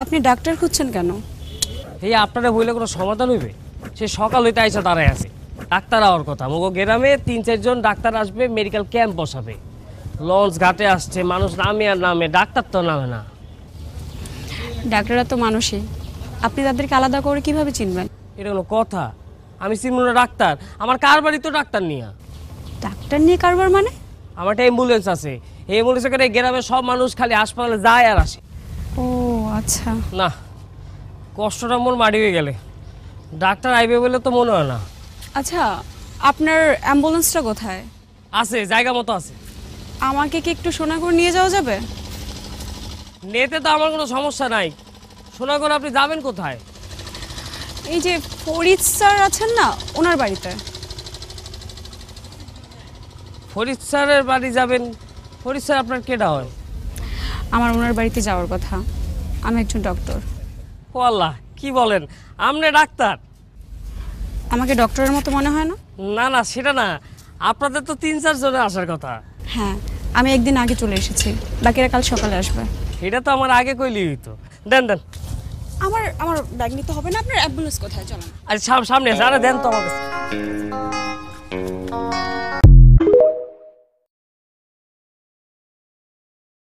আপনি ডাক্তার খুঁজছেন কেন? এই আপনারা বইলে কোনো সমাধান হইবে? সে সকাল হইতে আইসা দাঁড়ায় আছে। ডাক্তার আওয়ার কথা, মগো গ্রামে ৩-৪ জন ডাক্তার আসবে, মেডিকেল ক্যাম্প বসাবে। লঞ্চ ঘাটে আসছে, মানুষ নামে আর নামে, ডাক্তার তো নামে না। ডাক্তাররা তো মানুষই, আপনি তাদেরকে আলাদা করে কিভাবে চিনবেন? এটা কোনো কথা? আমি চিনব না ডাক্তার? আমার কার বাড়ি তো ডাক্তার নিয়া। ডাক্তার নিয়ে কারবার মানে? আমার একটা অ্যাম্বুলেন্স আছে, এই অ্যাম্বুলেন্সে করে গ্রামের সব মানুষ খালি হাসপাতালে যায় আর আসে। ও আচ্ছা। না, কষ্টটা মোর মারি হয়ে গেলে। ডাক্তার আইবে বলে তো মনে হয় না। আচ্ছা, আপনার অ্যাম্বুলেন্সটা কোথায়? আছে, জায়গা মতো আছে। আমাকে কি একটু সোনাগড় নিয়ে যাওয়া যাবে? নেতে তো আমার কোনো সমস্যা নাই। সোনাগড় আপনি যাবেন কোথায়? এই যে ফরিদ স্যার আছেন না, ওনার বাড়িতে। ফরিদ স্যারের বাড়ি যাবেন? ফরিদ স্যার আপনার কেডা হয়? আমার ওনার বাড়িতে যাওয়ার কথা, আমি একজন ডক্টর। ও আল্লাহ, কি বলেন, আপনি ডাক্তার? আমাকে ডক্টরের মতো মনে হয় না? না না, সেটা না, আপনাদের তো ৩-৪ জনে আসার কথা। হ্যাঁ, আমি একদিন আগে চলে এসেছি, বাকিরা কাল সকালে আসবে। এটা তো আমার আগে কইলি হইতো। দেন দেন। আমার ব্যাগ নিতে হবে না। আপনার অ্যাম্বুলেন্স কোথায়? চলেন। আরে সামনে আছে, আরে দেন তো আমার কাছে।